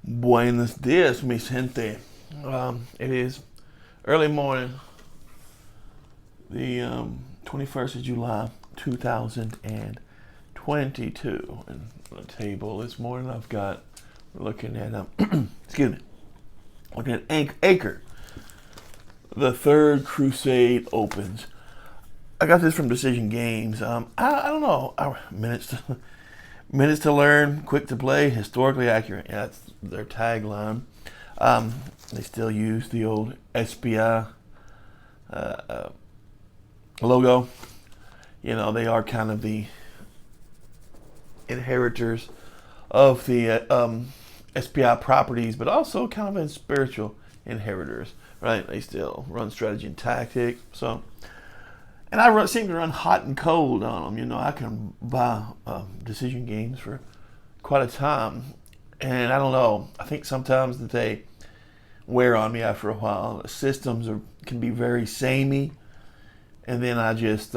Buenos dias, mi gente. It is early morning, the 21st of July, 2022. And on the table this morning, we're looking at, excuse me, looking at Acre. The Third Crusade opens. I got this from Decision Games. I don't know. Minutes to learn, quick to play, historically accurate. Yeah, that's their tagline. They still use the old SPI logo. You know, they are kind of the inheritors of the SPI properties, but also kind of in spiritual inheritors, right? They still run strategy and tactics. So, and I seem to run hot and cold on them. You know, I can buy Decision Games for quite a time. And I don't know, I think sometimes that they wear on me after a while. The systems can be very samey. And then I just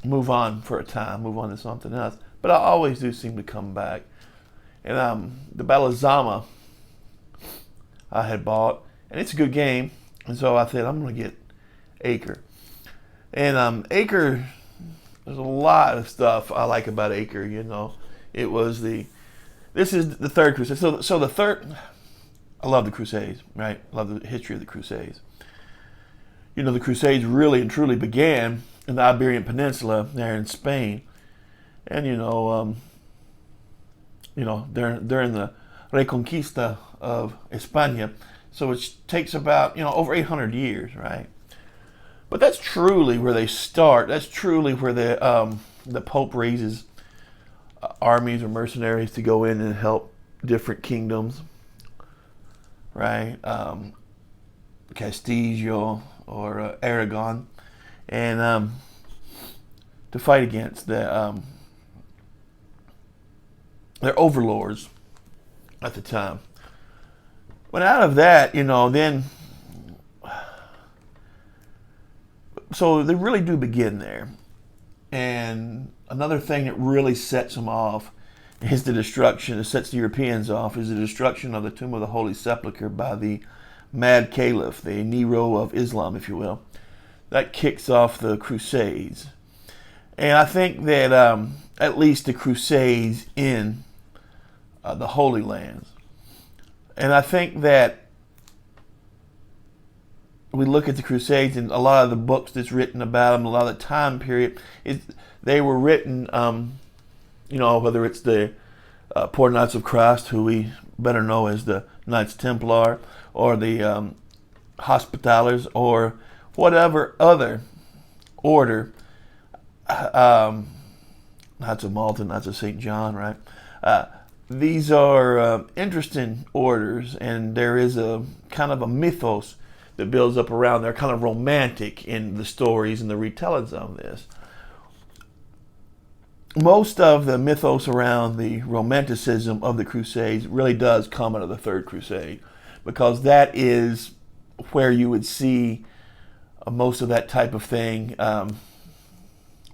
move on for a time, move on to something else. But I always do seem to come back. And the Battle of Zama I had bought. And it's a good game. And so I said, I'm going to get Acre. And Acre, there's a lot of stuff I like about Acre. You know, this is the Third Crusade. So the third, I love the Crusades, right? I love the history of the Crusades. You know, the Crusades really and truly began in the Iberian Peninsula there in Spain, and during the Reconquista of España. So it takes about over 800 years, right? But that's truly where they start. That's truly where the Pope raises armies or mercenaries to go in and help different kingdoms, right? Castillo or Aragon, and to fight against their overlords at the time. But out of that, then. So they really do begin there. And another thing that really sets them off is the destruction, that sets the Europeans off, is the destruction of the Tomb of the Holy Sepulchre by the Mad Caliph, the Nero of Islam, if you will. That kicks off the Crusades. And I think that at least the Crusades in the Holy Lands. And I think that we look at the Crusades and a lot of the books that's written about them, a lot of the time period, they were written, whether it's the Poor Knights of Christ, who we better know as the Knights Templar, or the Hospitallers, or whatever other order, Knights of Malta, Knights of St. John, right? These are interesting orders, and there is a kind of a mythos that builds up around. They're kind of romantic in the stories and the retellings of this. Most of the mythos around the romanticism of the Crusades really does come out of the Third Crusade, because that is where you would see most of that type of thing,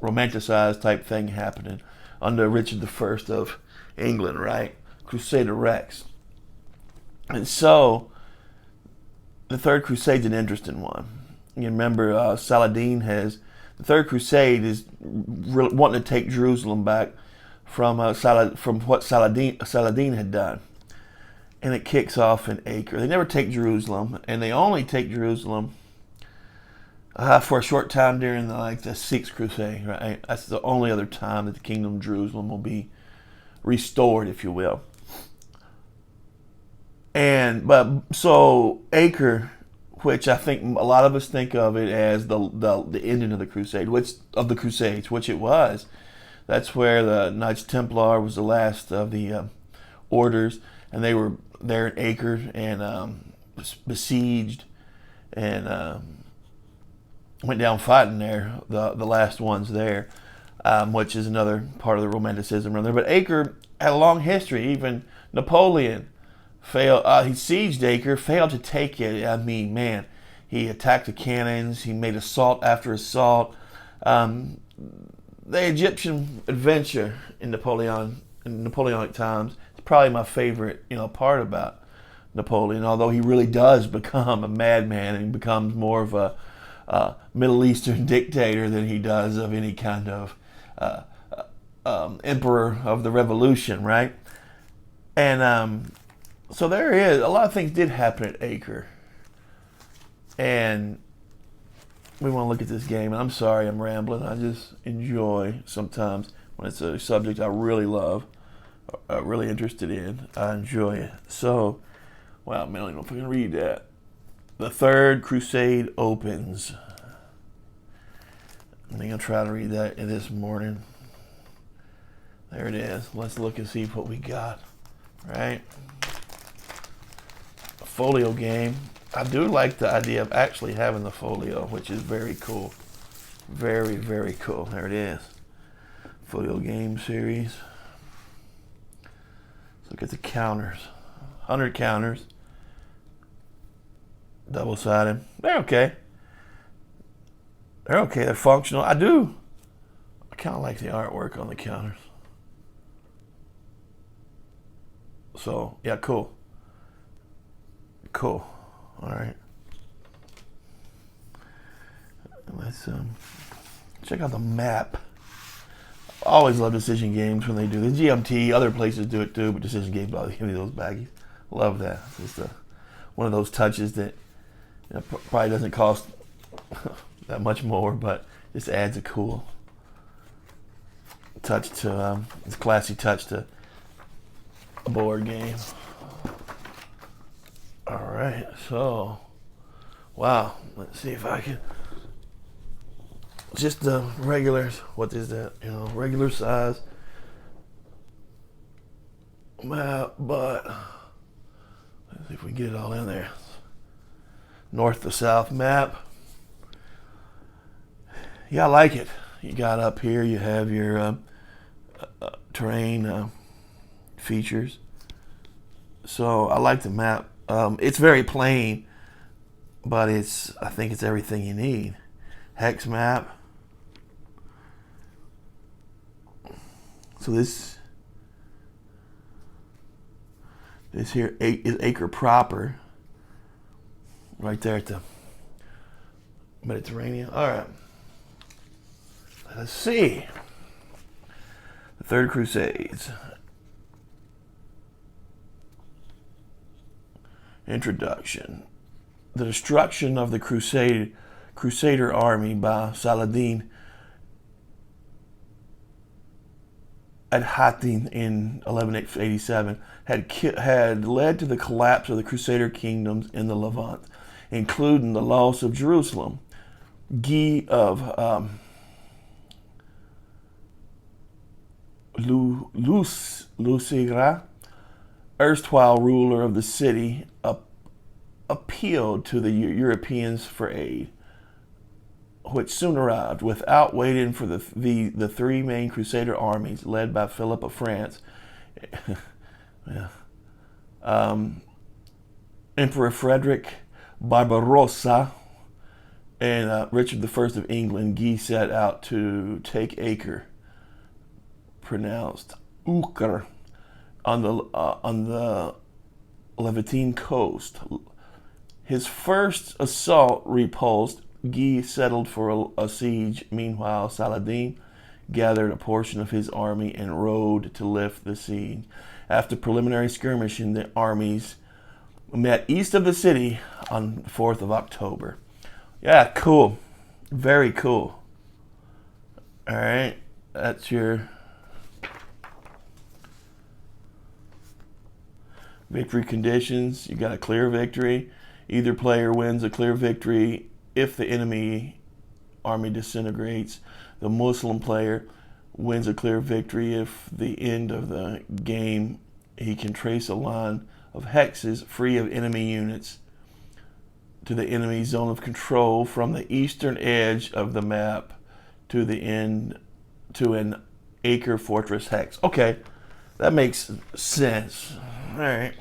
romanticized type thing happening under Richard I of England, right? Crusader Rex. And so the Third Crusade's an interesting one. You remember the Third Crusade is wanting to take Jerusalem back from what Saladin had done. And it kicks off in Acre. They never take Jerusalem, and they only take Jerusalem for a short time during the Sixth Crusade, right? That's the only other time that the Kingdom of Jerusalem will be restored, if you will. So Acre, which I think a lot of us think of it as the ending of the Crusades, which it was. That's where the Knights Templar was the last of the orders, and they were there in Acre and besieged and went down fighting there. The last ones there, which is another part of the romanticism around there. But Acre had a long history. Even Napoleon failed. He sieged Acre, failed to take it. I mean, man, he attacked the cannons. He made assault after assault. The Egyptian adventure in in Napoleonic times. It's probably my favorite, part about Napoleon. Although he really does become a madman and becomes more of a Middle Eastern dictator than he does of any kind of emperor of the revolution, right? And so there is a lot of things did happen at Acre, and we want to look at this game. And I'm sorry I'm rambling. I just enjoy sometimes when it's a subject I really love, really interested in. I enjoy it. So, wow, man, I don't know if I can read that. The Third Crusade opens. I'm going to try to read that this morning. There it is. Let's look and see what we got. Right? A folio game. I do like the idea of actually having the folio, which is very cool. Very, very cool. There it is. Folio game series. Let's look at the counters. 100 counters. Double-sided. They're okay. They're okay. They're functional. I kind of like the artwork on the counters. So, yeah, cool. Cool. All right. Let's check out the map. I always love decision games when they do the GMT. Other places do it too, but decision games always give me those baggies. Love that. It's just one of those touches that probably doesn't cost that much more, but just adds a cool touch to it's a classy touch to a board game. All right, so wow, let's see if I can just the regulars. What is that? Regular size map, but let's see if we can get it all in there. North to south map. Yeah, I like it. You got up here, you have your terrain features. So I like the map. It's very plain, but I think it's everything you need. Hex map. So this here is Acre proper. Right there at the Mediterranean. All right. Let's see. The Third Crusades. Introduction. The destruction of the Crusader army by Saladin at Hattin in 1187 had led to the collapse of the Crusader kingdoms in the Levant, including the loss of Jerusalem. Guy of Lusigra, erstwhile ruler of the city, appealed to the Europeans for aid, which soon arrived. Without waiting for the three main Crusader armies led by Philip of France, Emperor Frederick Barbarossa, and Richard I of England, Guy set out to take Acre, pronounced Acre, on the Levantine coast. His first assault repulsed, Guy settled for a siege. Meanwhile, Saladin gathered a portion of his army and rode to lift the siege. After preliminary skirmishing, the armies met east of the city on the 4th of October. Yeah, cool. Very cool. All right, that's your victory conditions. You got a clear victory. Either player wins a clear victory if the enemy army disintegrates. The Muslim player wins a clear victory if the end of the game he can trace a line of hexes free of enemy units to the enemy zone of control from the eastern edge of the map to the end to an Acre fortress hex. Okay, that makes sense. All right.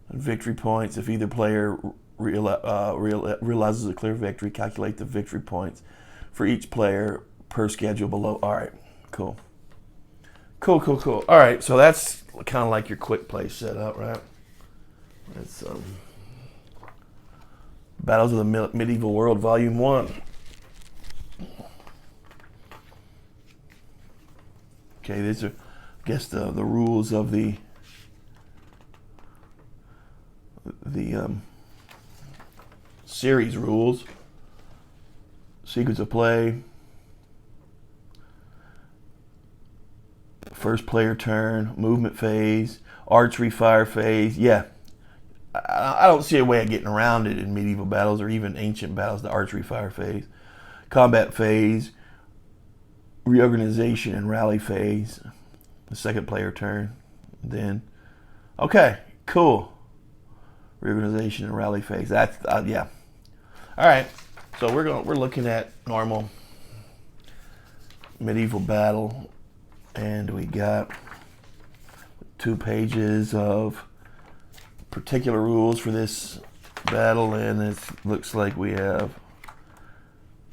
Victory points. If either player realizes a clear victory, calculate the victory points for each player per schedule below. All right, cool. Cool, cool, cool. All right, so that's kind of like your quick play setup, right? It's Battles of the Medieval World, Volume 1. Okay, these are, I guess, the rules of the series rules. Sequence of play. First player turn, movement phase, archery fire phase. Yeah, I don't see a way of getting around it in medieval battles or even ancient battles, the archery fire phase. Combat phase, reorganization and rally phase, the second player turn. Then, okay, cool. Reorganization and rally phase. That's yeah. All right, so we're looking at normal medieval battle, and we got 2 pages of particular rules for this battle, and it looks like we have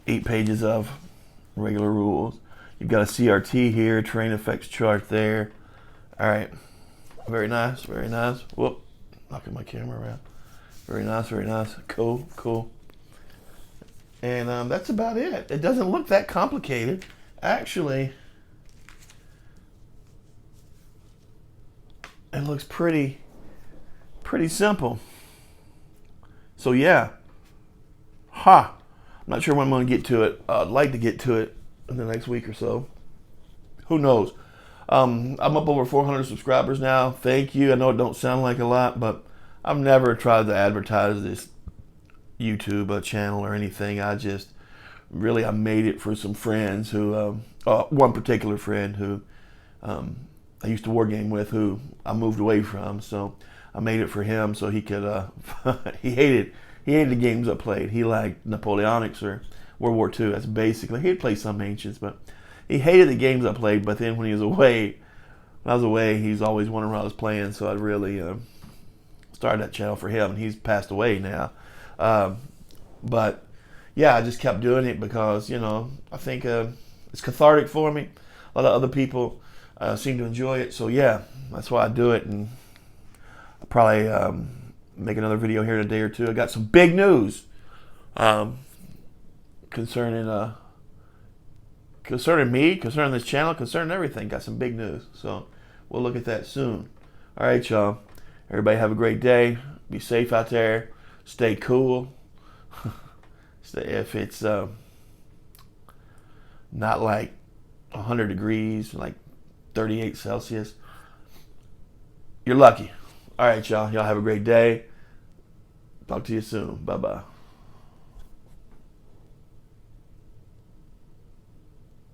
8 pages of regular rules. You've got a CRT here, terrain effects chart there. All right, very nice, very nice. Whoop, knocking my camera around. Very nice, very nice. Cool, cool. And that's about it. It doesn't look that complicated. Actually, it looks pretty simple. So yeah, I'm not sure when I'm going to get to it. I'd like to get to it in the next week or so. Who knows? I'm up over 400 subscribers now. Thank you. I know it don't sound like a lot, but I've never tried to advertise this YouTube channel or anything. I made it for some friends who, one particular friend who I used to war game with, who I moved away from. So I made it for him so he could. He hated the games I played. He liked Napoleonics or World War II. That's basically, he'd play some ancients, but he hated the games I played. But then when I was away, he's always wondering what I was playing. So I really started that channel for him, and he's passed away now. But yeah, I just kept doing it because I think it's cathartic for me. A lot of other people seem to enjoy it, so yeah, that's why I do it. And I'll probably make another video here in a day or two. I got some big news concerning me, concerning this channel, concerning everything. Got some big news, so we'll look at that soon. All right, y'all. Everybody have a great day. Be safe out there. Stay cool. If it's not like 100 degrees, like 38 Celsius, you're lucky. All right, y'all. Y'all have a great day. Talk to you soon. Bye-bye.